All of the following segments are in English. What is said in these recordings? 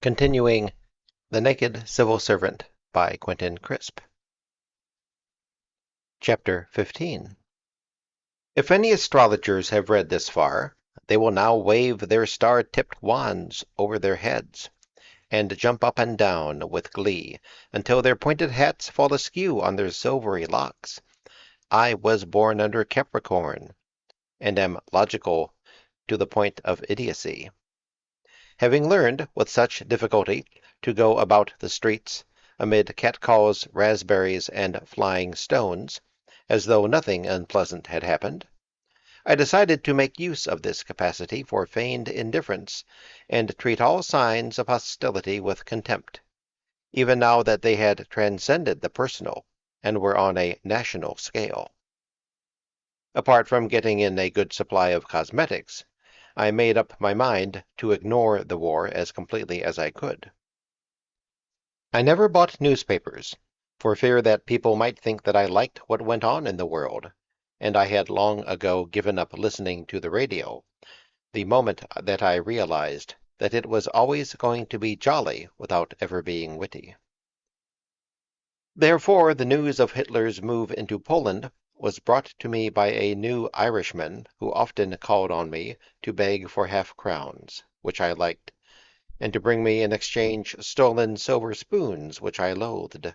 Continuing The Naked Civil Servant by Quentin Crisp. Chapter 15. If any astrologers have read this far, they will now wave their star-tipped wands over their heads, and jump up and down with glee, until their pointed hats fall askew on their silvery locks. I was born under Capricorn, and am logical to the point of idiocy. Having learned, with such difficulty, to go about the streets, amid catcalls, raspberries, and flying stones, as though nothing unpleasant had happened, I decided to make use of this capacity for feigned indifference, and treat all signs of hostility with contempt, even now that they had transcended the personal, and were on a national scale. Apart from getting in a good supply of cosmetics, I made up my mind to ignore the war as completely as I could. I never bought newspapers, for fear that people might think that I liked what went on in the world, and I had long ago given up listening to the radio, the moment that I realized that it was always going to be jolly without ever being witty. Therefore, the news of Hitler's move into Poland was brought to me by a new Irishman who often called on me to beg for half-crowns, which I liked, and to bring me in exchange stolen silver spoons, which I loathed.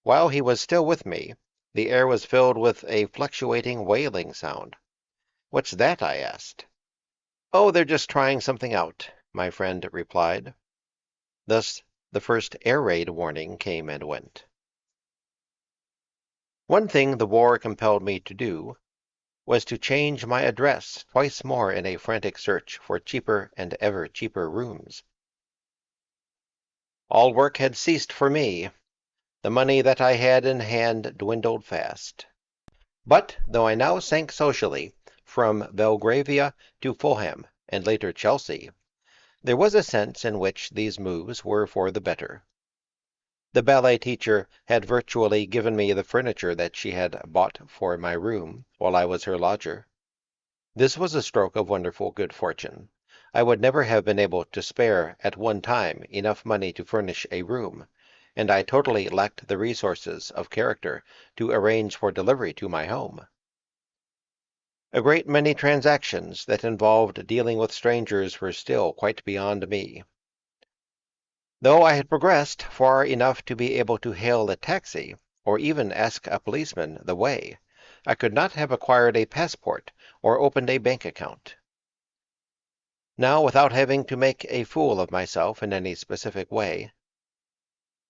While he was still with me, the air was filled with a fluctuating wailing sound. "What's that?" I asked. "Oh, they're just trying something out," my friend replied. Thus the first air raid warning came and went. One thing the war compelled me to do was to change my address twice more in a frantic search for cheaper and ever cheaper rooms. All work had ceased for me. The money that I had in hand dwindled fast. But though I now sank socially from Belgravia to Fulham, and later Chelsea, there was a sense in which these moves were for the better. The ballet teacher had virtually given me the furniture that she had bought for my room while I was her lodger. This was a stroke of wonderful good fortune. I would never have been able to spare at one time enough money to furnish a room, and I totally lacked the resources of character to arrange for delivery to my home. A great many transactions that involved dealing with strangers were still quite beyond me. Though I had progressed far enough to be able to hail a taxi, or even ask a policeman the way, I could not have acquired a passport or opened a bank account. Now, without having to make a fool of myself in any specific way,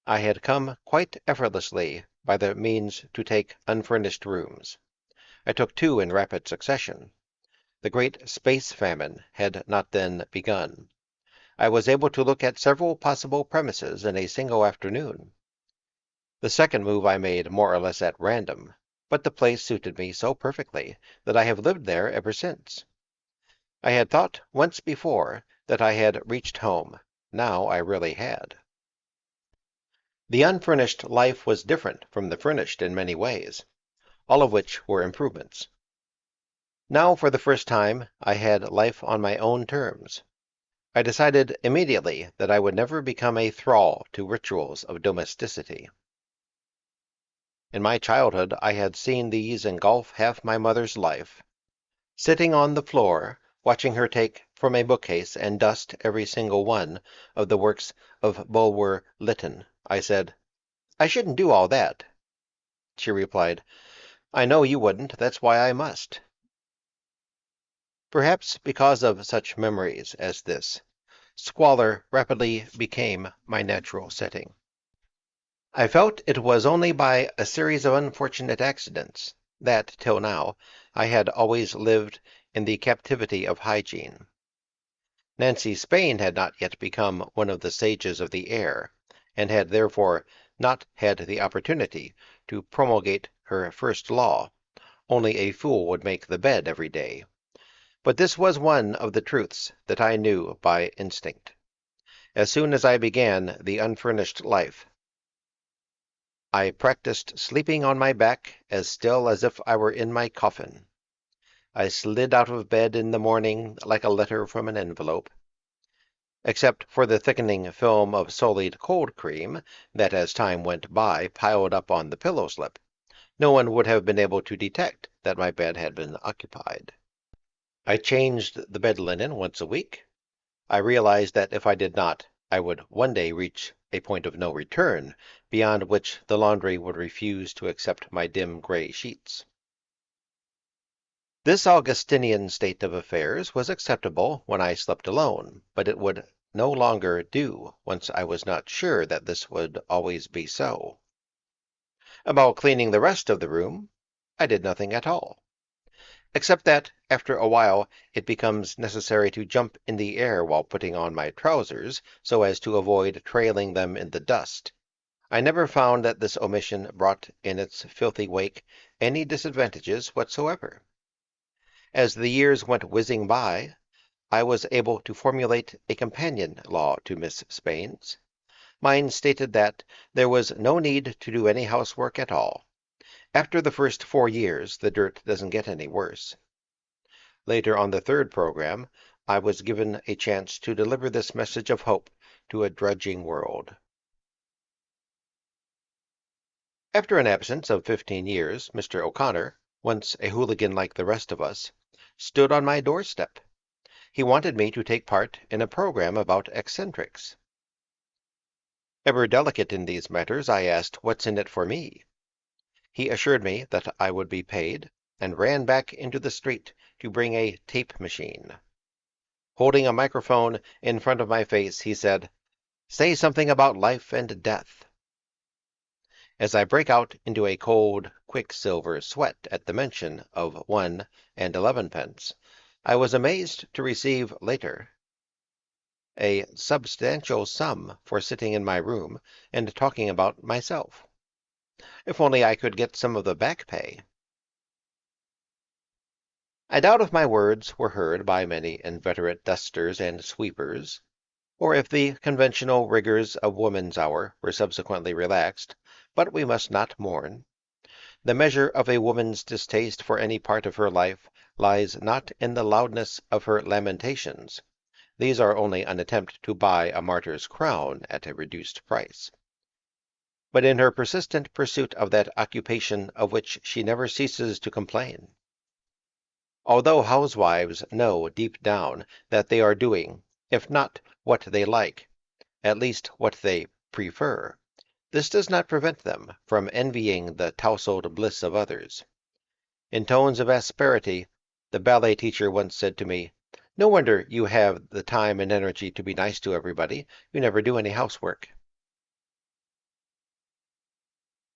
I had come quite effortlessly by the means to take unfurnished rooms. I took two in rapid succession. The great space famine had not then begun. I was able to look at several possible premises in a single afternoon. The second move I made more or less at random, but the place suited me so perfectly that I have lived there ever since. I had thought once before that I had reached home. Now I really had. The unfurnished life was different from the furnished in many ways, all of which were improvements. Now, for the first time, I had life on my own terms. I decided immediately that I would never become a thrall to rituals of domesticity. In my childhood I had seen these engulf half my mother's life. Sitting on the floor, watching her take from a bookcase and dust every single one of the works of Bulwer Lytton, I said, "I shouldn't do all that." She replied, "I know you wouldn't, that's why I must." Perhaps because of such memories as this, squalor rapidly became my natural setting. I felt it was only by a series of unfortunate accidents that, till now, I had always lived in the captivity of hygiene. Nancy Spain had not yet become one of the sages of the air, and had therefore not had the opportunity to promulgate her first law: only a fool would make the bed every day. But this was one of the truths that I knew by instinct. As soon as I began the unfurnished life, I practiced sleeping on my back as still as if I were in my coffin. I slid out of bed in the morning like a letter from an envelope. Except for the thickening film of Solid cold cream that as time went by piled up on the pillow slip, no one would have been able to detect that my bed had been occupied. I changed the bed linen once a week. I realized that if I did not, I would one day reach a point of no return, beyond which the laundry would refuse to accept my dim gray sheets. This Augustinian state of affairs was acceptable when I slept alone, but it would no longer do once I was not sure that this would always be so. About cleaning the rest of the room, I did nothing at all, except that after a while it becomes necessary to jump in the air while putting on my trousers so as to avoid trailing them in the dust. I never found that this omission brought in its filthy wake any disadvantages whatsoever. As the years went whizzing by, I was able to formulate a companion law to Miss Spain's. Mine stated that there was no need to do any housework at all. After the first 4 years, the dirt doesn't get any worse. Later on the third program, I was given a chance to deliver this message of hope to a drudging world. After an absence of 15 years, Mr. O'Connor, once a hooligan like the rest of us, stood on my doorstep. He wanted me to take part in a program about eccentrics. Ever delicate in these matters, I asked, "What's in it for me?" He assured me that I would be paid, and ran back into the street to bring a tape machine. Holding a microphone in front of my face, he said, "Say something about life and death." As I break out into a cold, quicksilver sweat at the mention of 1 and 11 pence, I was amazed to receive later a substantial sum for sitting in my room and talking about myself. If only I could get some of the back pay. I doubt if my words were heard by many inveterate dusters and sweepers, or if the conventional rigors of woman's hour were subsequently relaxed, but we must not mourn. The measure of a woman's distaste for any part of her life lies not in the loudness of her lamentations. These are only an attempt to buy a martyr's crown at a reduced price, but in her persistent pursuit of that occupation of which she never ceases to complain. Although housewives know deep down that they are doing, if not what they like, at least what they prefer, this does not prevent them from envying the tousled bliss of others. In tones of asperity, the ballet teacher once said to me, "No wonder you have the time and energy to be nice to everybody. You never do any housework."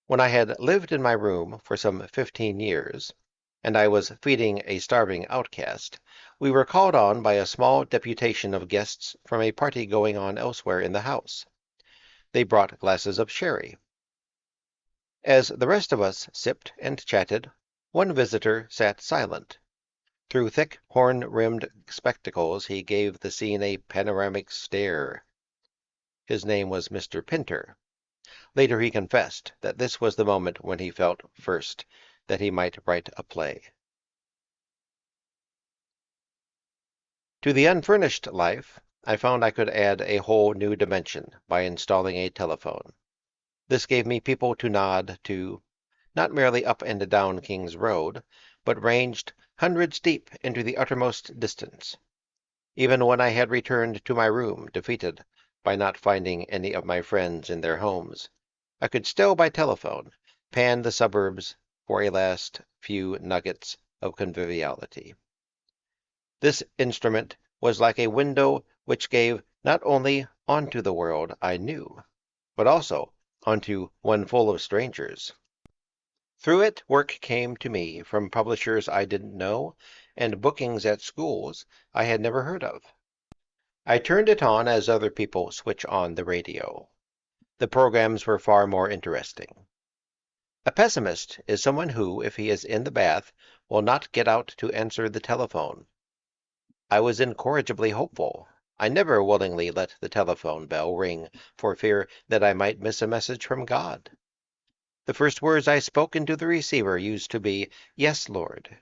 When I had lived in my room for some 15 years, and I was feeding a starving outcast, we were called on by a small deputation of guests from a party going on elsewhere in the house. They brought glasses of sherry. As the rest of us sipped and chatted, one visitor sat silent. Through thick, horn-rimmed spectacles he gave the scene a panoramic stare. His name was Mr. Pinter. Later he confessed that this was the moment when he felt, first, that he might write a play. To the unfurnished life, I found I could add a whole new dimension by installing a telephone. This gave me people to nod to, not merely up and down King's Road, but ranged hundreds deep into the uttermost distance. Even when I had returned to my room, defeated by not finding any of my friends in their homes, I could still, by telephone, pan the suburbs for a last few nuggets of conviviality. This instrument was like a window which gave not only onto the world I knew, but also onto one full of strangers. Through it work came to me from publishers I didn't know and bookings at schools I had never heard of. I turned it on as other people switch on the radio. The programs were far more interesting. A pessimist is someone who, if he is in the bath, will not get out to answer the telephone. I was incorrigibly hopeful. I never willingly let the telephone bell ring for fear that I might miss a message from God. The first words I spoke into the receiver used to be, "Yes, Lord."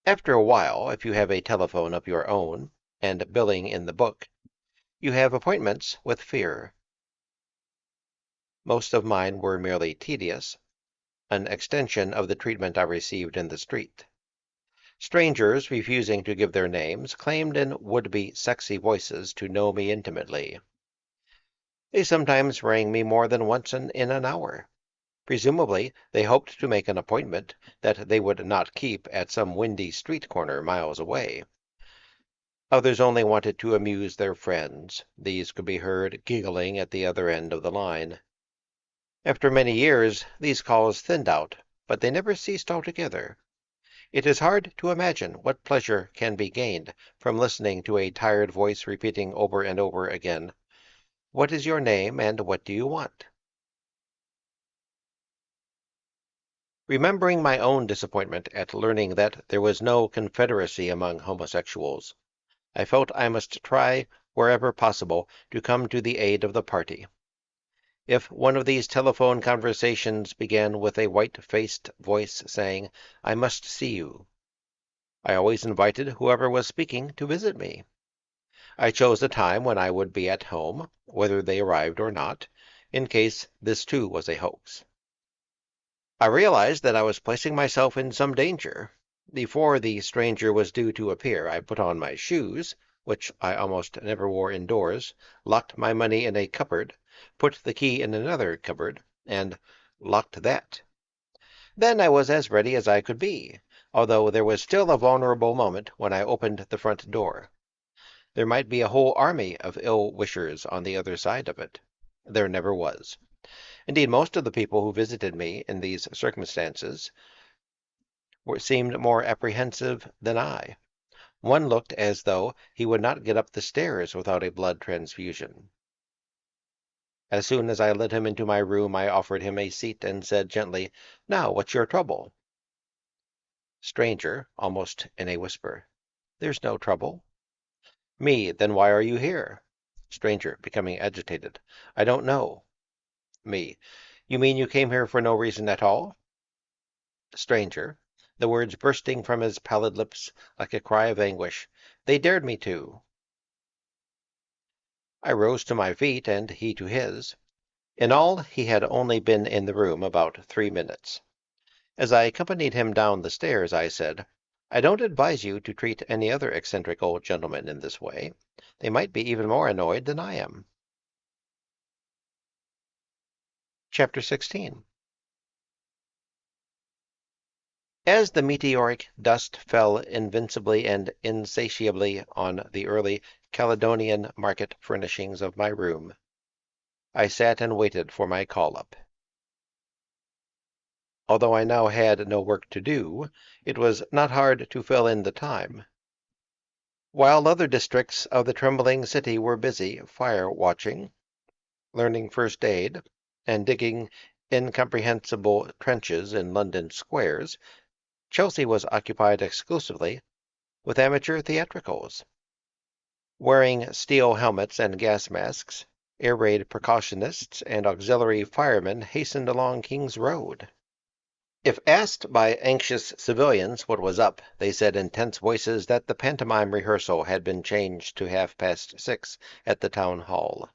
After a while, if you have a telephone of your own, and billing in the book. You have appointments with fear. Most of mine were merely tedious, an extension of the treatment I received in the street. Strangers, refusing to give their names, claimed in would-be sexy voices to know me intimately. They sometimes rang me more than once in an hour. Presumably, they hoped to make an appointment that they would not keep at some windy street corner miles away. Others only wanted to amuse their friends. These could be heard giggling at the other end of the line. After many years, these calls thinned out, but they never ceased altogether. It is hard to imagine what pleasure can be gained from listening to a tired voice repeating over and over again, "What is your name, and what do you want?" Remembering my own disappointment at learning that there was no confederacy among homosexuals, I felt I must try, wherever possible, to come to the aid of the party. If one of these telephone conversations began with a white-faced voice saying, "I must see you," I always invited whoever was speaking to visit me. I chose a time when I would be at home, whether they arrived or not, in case this too was a hoax. I realized that I was placing myself in some danger. Before the stranger was due to appear, I put on my shoes, which I almost never wore indoors, locked my money in a cupboard, put the key in another cupboard, and locked that. Then I was as ready as I could be, although there was still a vulnerable moment when I opened the front door. There might be a whole army of ill-wishers on the other side of it. There never was. Indeed, most of the people who visited me in these circumstances seemed more apprehensive than I. One looked as though he would not get up the stairs without a blood transfusion. As soon as I led him into my room, I offered him a seat and said gently, "Now, what's your trouble?" Stranger, almost in a whisper, "There's no trouble." Me, "Then why are you here?" Stranger, becoming agitated, "I don't know." Me, "You mean you came here for no reason at all?" Stranger, the words bursting from his pallid lips like a cry of anguish, "They dared me to." I rose to my feet, and he to his. In all, he had only been in the room about 3 minutes. As I accompanied him down the stairs, I said, "I don't advise you to treat any other eccentric old gentleman in this way. They might be even more annoyed than I am." Chapter 16. As the meteoric dust fell invincibly and insatiably on the early Caledonian market furnishings of my room, I sat and waited for my call-up. Although I now had no work to do, it was not hard to fill in the time. While other districts of the trembling city were busy fire-watching, learning first aid, and digging incomprehensible trenches in London squares, Chelsea was occupied exclusively with amateur theatricals. Wearing steel helmets and gas masks, air raid precautionists and auxiliary firemen hastened along King's Road. If asked by anxious civilians what was up, they said in tense voices that the pantomime rehearsal had been changed to 6:30 at the town hall.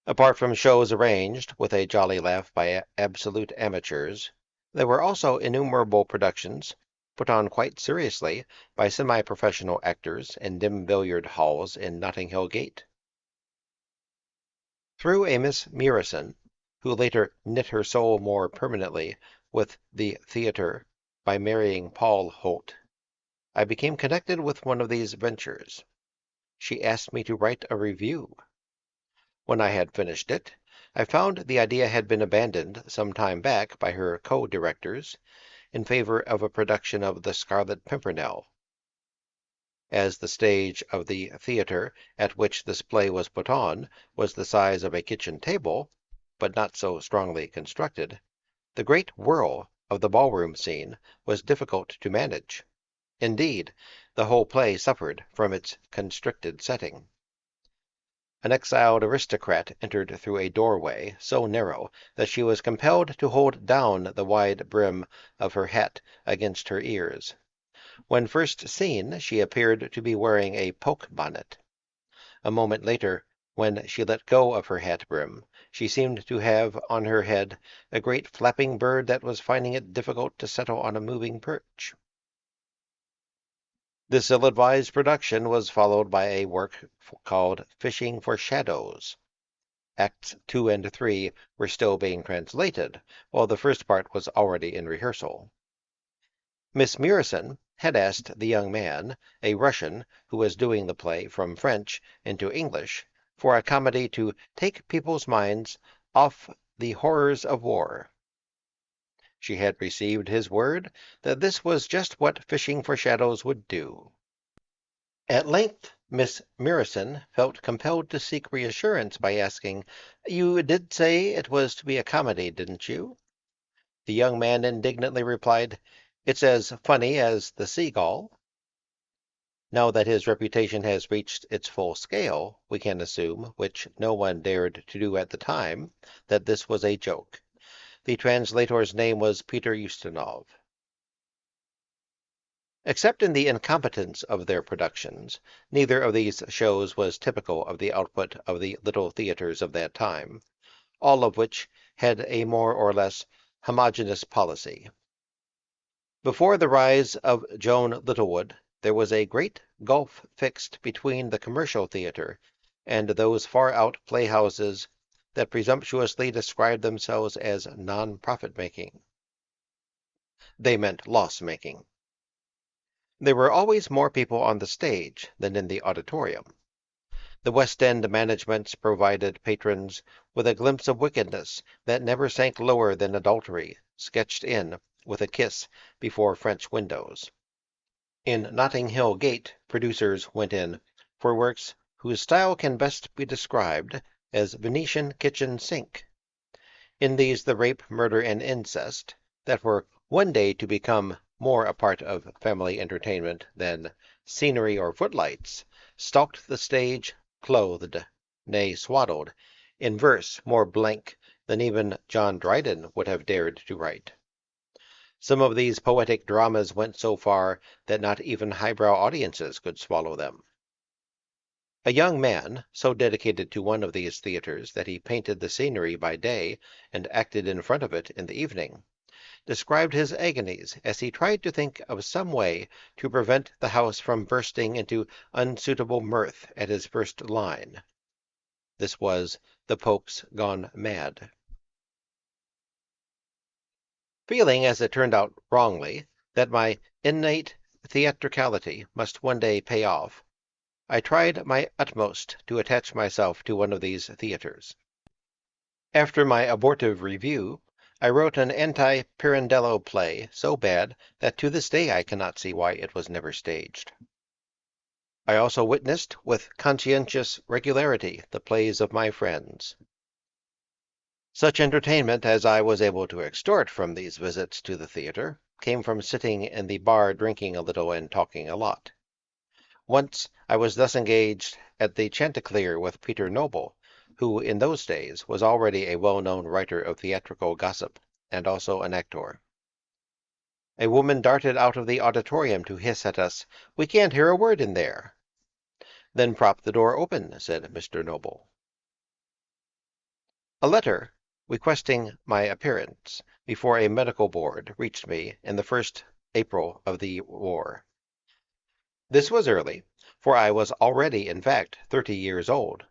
Apart from shows arranged, with a jolly laugh, by absolute amateurs, there were also innumerable productions, put on quite seriously by semi-professional actors in dim billiard halls in Notting Hill Gate. Through a Miss Murison, who later knit her soul more permanently with the theatre by marrying Paul Holt, I became connected with one of these ventures. She asked me to write a review. When I had finished it, I found the idea had been abandoned some time back by her co-directors in favor of a production of The Scarlet Pimpernel. As the stage of the theatre at which this play was put on was the size of a kitchen table, but not so strongly constructed, the great whirl of the ballroom scene was difficult to manage. Indeed, the whole play suffered from its constricted setting. An exiled aristocrat entered through a doorway so narrow that she was compelled to hold down the wide brim of her hat against her ears. When first seen, she appeared to be wearing a poke bonnet. A moment later, when she let go of her hat brim, she seemed to have on her head a great flapping bird that was finding it difficult to settle on a moving perch. This ill-advised production was followed by a work called Fishing for Shadows. Acts 2 and 3 were still being translated, while the first part was already in rehearsal. Miss Murison had asked the young man, a Russian, who was doing the play from French into English, for a comedy to take people's minds off the horrors of war. She had received his word that this was just what Fishing for Shadows would do. At length Miss Murison felt compelled to seek reassurance by asking, "You did say it was to be a comedy, didn't you?" The young man indignantly replied, "It's as funny as the Seagull." Now that his reputation has reached its full scale, we can assume, which no one dared to do at the time, that this was a joke. The translator's name was Peter Ustinov. Except in the incompetence of their productions, neither of these shows was typical of the output of the little theaters of that time, all of which had a more or less homogeneous policy. Before the rise of Joan Littlewood, there was a great gulf fixed between the commercial theater and those far-out playhouses that presumptuously described themselves as non-profit making. They meant loss-making. There were always more people on the stage than in the auditorium. The West End managements provided patrons with a glimpse of wickedness that never sank lower than adultery, sketched in with a kiss before French windows. In Notting Hill Gate, producers went in for works whose style can best be described as Venetian kitchen sink. In these the rape, murder, and incest, that were one day to become more a part of family entertainment than scenery or footlights, stalked the stage clothed, nay swaddled, in verse more blank than even John Dryden would have dared to write. Some of these poetic dramas went so far that not even highbrow audiences could swallow them. A young man, so dedicated to one of these theaters that he painted the scenery by day and acted in front of it in the evening, described his agonies as he tried to think of some way to prevent the house from bursting into unsuitable mirth at his first line. This was The Popes Gone Mad. Feeling, as it turned out wrongly, that my innate theatricality must one day pay off, I tried my utmost to attach myself to one of these theaters. After my abortive review, I wrote an anti-Pirandello play so bad that to this day I cannot see why it was never staged. I also witnessed with conscientious regularity the plays of my friends. Such entertainment as I was able to extort from these visits to the theatre came from sitting in the bar drinking a little and talking a lot. Once I was thus engaged at the Chanticleer with Peter Noble, who in those days was already a well-known writer of theatrical gossip, and also an actor. A woman darted out of the auditorium to hiss at us, "We can't hear a word in there." "Then prop the door open," said Mr. Noble. A letter requesting my appearance before a medical board reached me in the first April of the war. This was early, for I was already, in fact, 30 years old.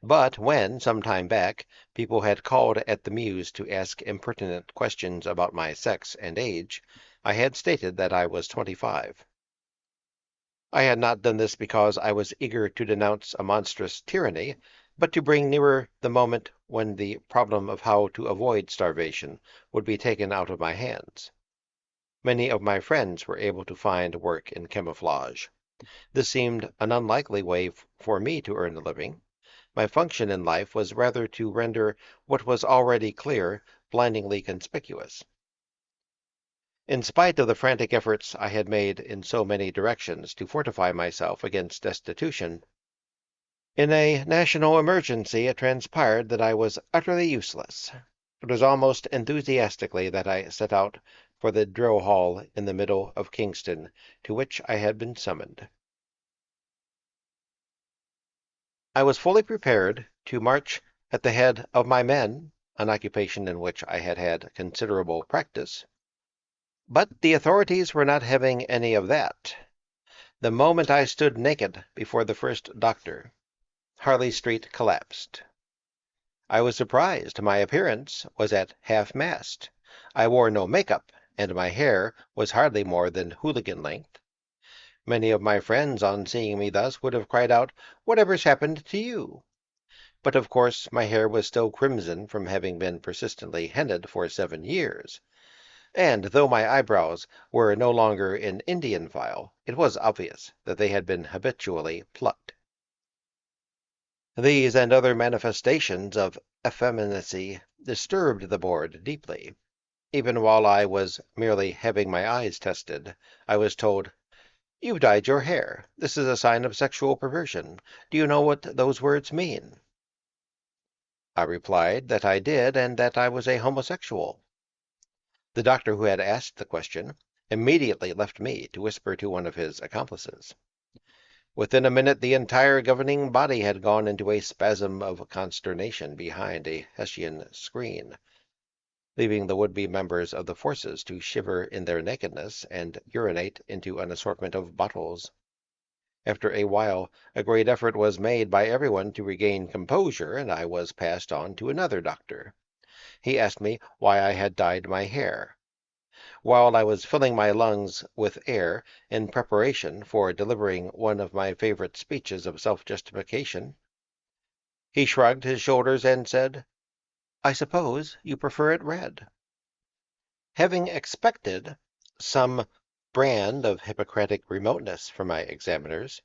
But when, some time back, people had called at the Mews to ask impertinent questions about my sex and age, I had stated that I was 25. I had not done this because I was eager to denounce a monstrous tyranny, but to bring nearer the moment when the problem of how to avoid starvation would be taken out of my hands. Many of my friends were able to find work in camouflage. This seemed an unlikely way for me to earn a living. My function in life was rather to render what was already clear blindingly conspicuous. In spite of the frantic efforts I had made in so many directions to fortify myself against destitution, in a national emergency it transpired that I was utterly useless. It was almost enthusiastically that I set out for the drill hall in the middle of Kingston, to which I had been summoned. I was fully prepared to march at the head of my men, an occupation in which I had had considerable practice. But the authorities were not having any of that. The moment I stood naked before the first doctor, Harley Street collapsed. I was surprised. My appearance was at half-mast. I wore no makeup, and my hair was hardly more than hooligan length. Many of my friends, on seeing me thus, would have cried out, "Whatever's happened to you?" But of course my hair was still crimson from having been persistently henna'd for 7 years, and though my eyebrows were no longer in Indian file, it was obvious that they had been habitually plucked. These and other manifestations of effeminacy disturbed the board deeply. Even while I was merely having my eyes tested, I was told, "You've dyed your hair. This is a sign of sexual perversion. Do you know what those words mean?" I replied that I did, and that I was a homosexual. The doctor who had asked the question immediately left me to whisper to one of his accomplices. Within a minute the entire governing body had gone into a spasm of consternation behind a Hessian screen, leaving the would-be members of the forces to shiver in their nakedness and urinate into an assortment of bottles. After a while, a great effort was made by everyone to regain composure, and I was passed on to another doctor. He asked me why I had dyed my hair. While I was filling my lungs with air in preparation for delivering one of my favorite speeches of self-justification, he shrugged his shoulders and said, "I suppose you prefer it red." Having expected some brand of Hippocratic remoteness from my examiners,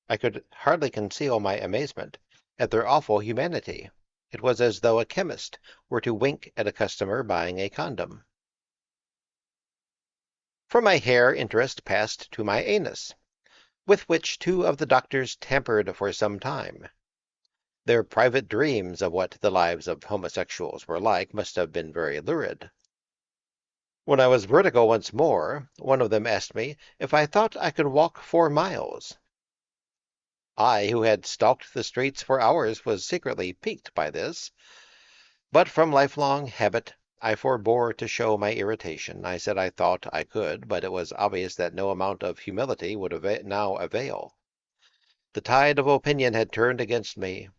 I could hardly conceal my amazement at their awful humanity. It was as though a chemist were to wink at a customer buying a condom. From my hair interest passed to my anus, with which 2 of the doctors tampered for some time. Their private dreams of what the lives of homosexuals were like must have been very lurid. When I was vertigo once more, one of them asked me if I thought I could walk 4 miles. I, who had stalked the streets for hours, was secretly piqued by this, but from lifelong habit I forbore to show my irritation. I said I thought I could, but it was obvious that no amount of humility would now avail. The tide of opinion had turned against me.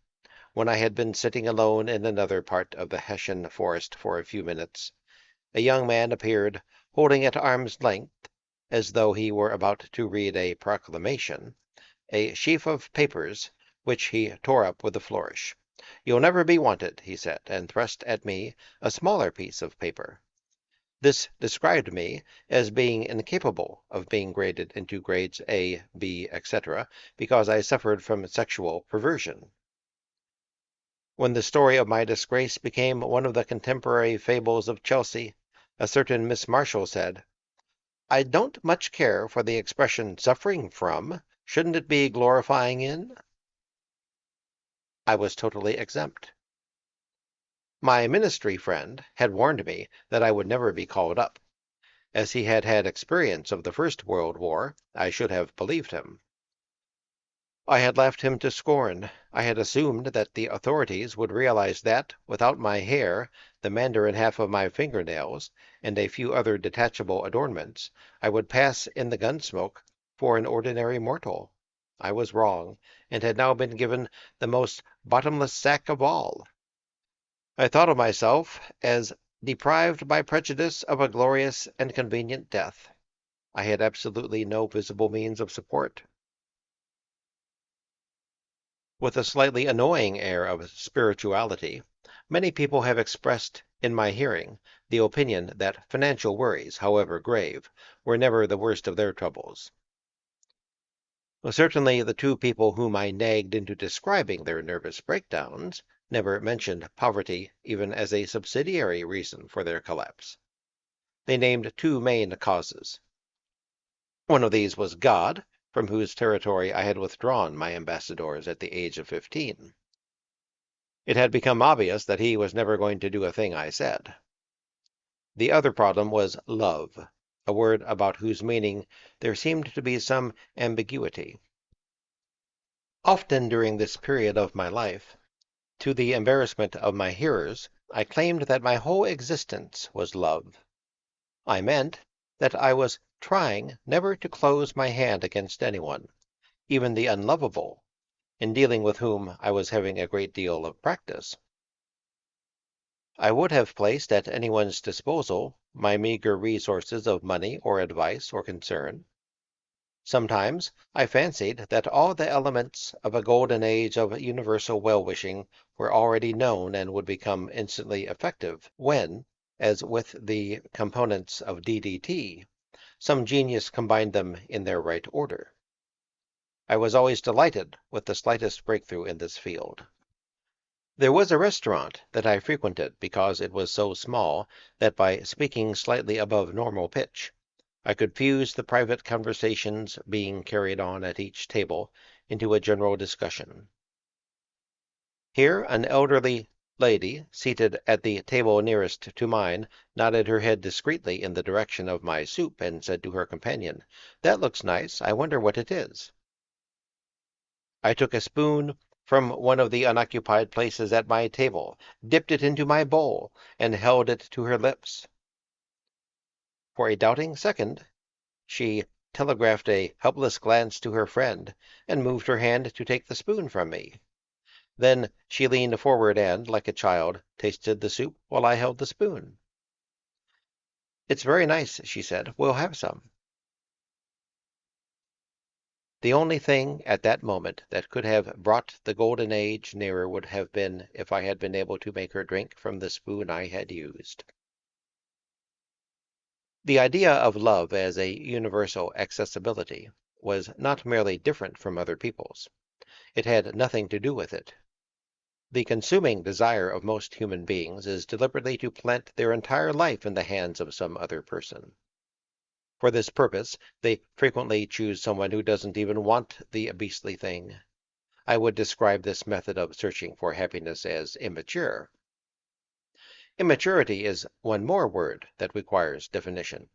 When I had been sitting alone in another part of the Hessian forest for a few minutes, a young man appeared, holding at arm's length, as though he were about to read a proclamation, a sheaf of papers, which he tore up with a flourish. "You'll never be wanted," he said, and thrust at me a smaller piece of paper. This described me as being incapable of being graded into grades A, B, etc., because I suffered from sexual perversion. When the story of my disgrace became one of the contemporary fables of Chelsea, a certain Miss Marshall said, "I don't much care for the expression 'suffering from.' Shouldn't it be glorifying in?" I was totally exempt. My ministry friend had warned me that I would never be called up. As he had had experience of the First World War, I should have believed him. I had laughed him to scorn. I had assumed that the authorities would realize that, without my hair, the mandarin half of my fingernails, and a few other detachable adornments, I would pass in the gun-smoke for an ordinary mortal. I was wrong, and had now been given the most bottomless sack of all. I thought of myself as deprived by prejudice of a glorious and convenient death. I had absolutely no visible means of support. With a slightly annoying air of spirituality, many people have expressed in my hearing the opinion that financial worries, however grave, were never the worst of their troubles. Certainly the 2 people whom I nagged into describing their nervous breakdowns never mentioned poverty even as a subsidiary reason for their collapse. They named 2 main causes. One of these was God, from whose territory I had withdrawn my ambassadors at the age of 15. It had become obvious that he was never going to do a thing I said. The other problem was love, a word about whose meaning there seemed to be some ambiguity. Often during this period of my life, to the embarrassment of my hearers, I claimed that my whole existence was love. I meant that I was trying never to close my hand against anyone, even the unlovable, in dealing with whom I was having a great deal of practice. I would have placed at anyone's disposal my meager resources of money or advice or concern. Sometimes I fancied that all the elements of a golden age of universal well-wishing were already known and would become instantly effective when, as with the components of DDT, some genius combined them in their right order. I was always delighted with the slightest breakthrough in this field. There was a restaurant that I frequented because it was so small that by speaking slightly above normal pitch, I could fuse the private conversations being carried on at each table into a general discussion. Here an elderly lady, seated at the table nearest to mine, nodded her head discreetly in the direction of my soup and said to her companion, "That looks nice. I wonder what it is." I took a spoon from one of the unoccupied places at my table, dipped it into my bowl, and held it to her lips. For a doubting second, she telegraphed a helpless glance to her friend, and moved her hand to take the spoon from me. Then she leaned forward and, like a child, tasted the soup while I held the spoon. "It's very nice," she said. "We'll have some." The only thing at that moment that could have brought the golden age nearer would have been if I had been able to make her drink from the spoon I had used. The idea of love as a universal accessibility was not merely different from other people's. It had nothing to do with it. The consuming desire of most human beings is deliberately to plant their entire life in the hands of some other person. For this purpose, they frequently choose someone who doesn't even want the beastly thing. I would describe this method of searching for happiness as immature. Immaturity is one more word that requires definition.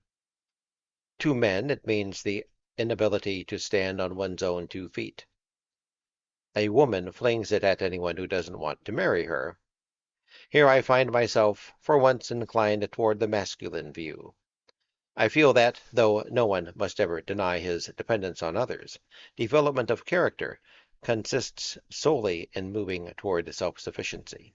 To men, it means the inability to stand on one's own 2 feet. A woman flings it at anyone who doesn't want to marry her. Here I find myself for once inclined toward the masculine view. I feel that, though no one must ever deny his dependence on others, development of character consists solely in moving toward self-sufficiency.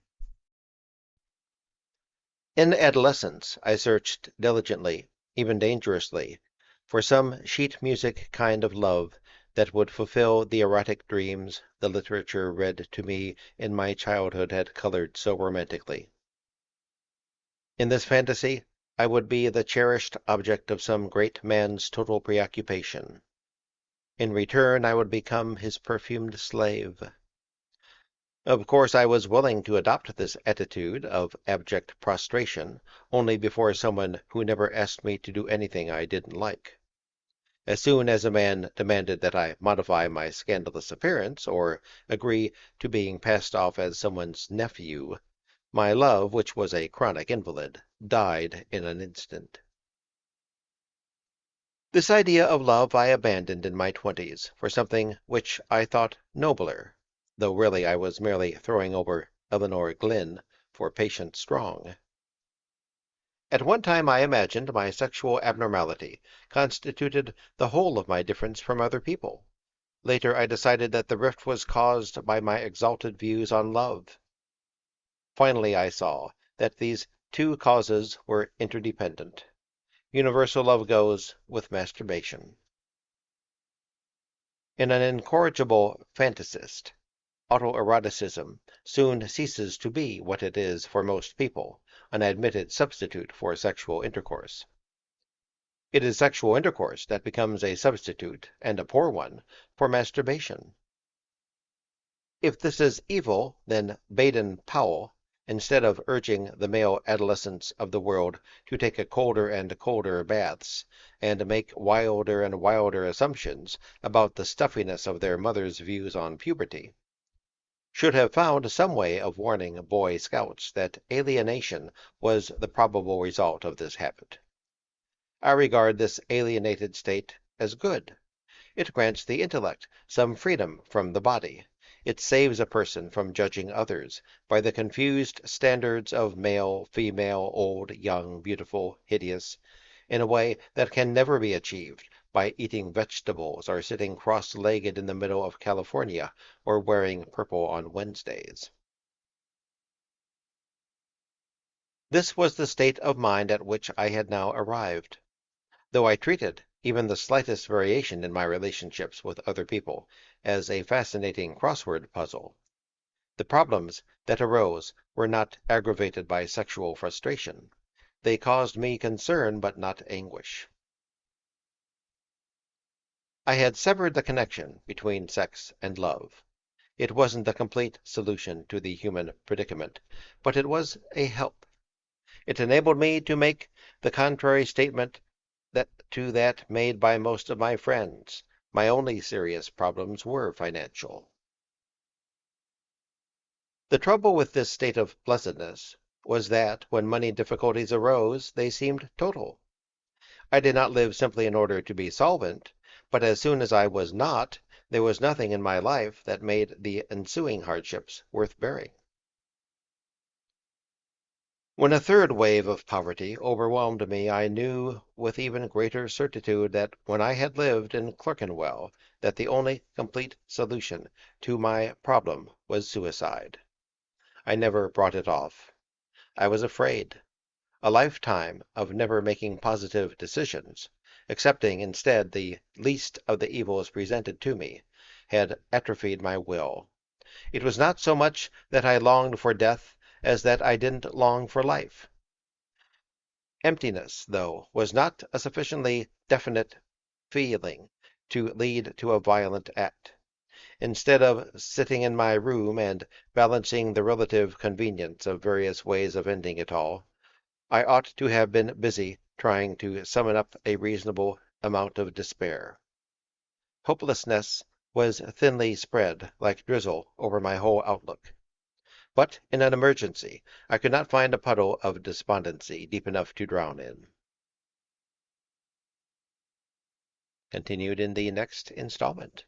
In adolescence, I searched diligently, even dangerously, for some sheet music kind of love that would fulfill the erotic dreams the literature read to me in my childhood had colored so romantically. In this fantasy, I would be the cherished object of some great man's total preoccupation. In return, I would become his perfumed slave. Of course, I was willing to adopt this attitude of abject prostration only before someone who never asked me to do anything I didn't like. As soon as a man demanded that I modify my scandalous appearance or agree to being passed off as someone's nephew, my love, which was a chronic invalid, died in an instant. This idea of love I abandoned in my 20s for something which I thought nobler, though really I was merely throwing over Eleanor Glynn for Patience Strong. At one time I imagined my sexual abnormality constituted the whole of my difference from other people. Later I decided that the rift was caused by my exalted views on love. Finally I saw that these two causes were interdependent. Universal love goes with masturbation. In an incorrigible fantasist, autoeroticism soon ceases to be what it is for most people, an admitted substitute for sexual intercourse. It is sexual intercourse that becomes a substitute, and a poor one, for masturbation. If this is evil, then Baden-Powell, instead of urging the male adolescents of the world to take colder and colder baths, and make wilder and wilder assumptions about the stuffiness of their mother's views on puberty, should have found some way of warning Boy Scouts that alienation was the probable result of this habit. I regard this alienated state as good. It grants the intellect some freedom from the body. It saves a person from judging others by the confused standards of male, female, old, young, beautiful, hideous, in a way that can never be achieved by eating vegetables or sitting cross-legged in the middle of California or wearing purple on Wednesdays. This was the state of mind at which I had now arrived. Though I treated even the slightest variation in my relationships with other people as a fascinating crossword puzzle, the problems that arose were not aggravated by sexual frustration. They caused me concern but not anguish. I had severed the connection between sex and love. It wasn't the complete solution to the human predicament, but it was a help. It enabled me to make the contrary statement that made by most of my friends. My only serious problems were financial. The trouble with this state of blessedness was that when money difficulties arose, they seemed total. I did not live simply in order to be solvent, but as soon as I was not, there was nothing in my life that made the ensuing hardships worth bearing. When a third wave of poverty overwhelmed me, I knew with even greater certitude that when I had lived in Clerkenwell, that the only complete solution to my problem was suicide. I never brought it off. I was afraid. A lifetime of never making positive decisions, accepting instead the least of the evils presented to me, had atrophied my will. It was not so much that I longed for death as that I didn't long for life. Emptiness, though, was not a sufficiently definite feeling to lead to a violent act. Instead of sitting in my room and balancing the relative convenience of various ways of ending it all, I ought to have been busy trying to summon up a reasonable amount of despair. Hopelessness was thinly spread like drizzle over my whole outlook. But in an emergency, I could not find a puddle of despondency deep enough to drown in. Continued in the next installment.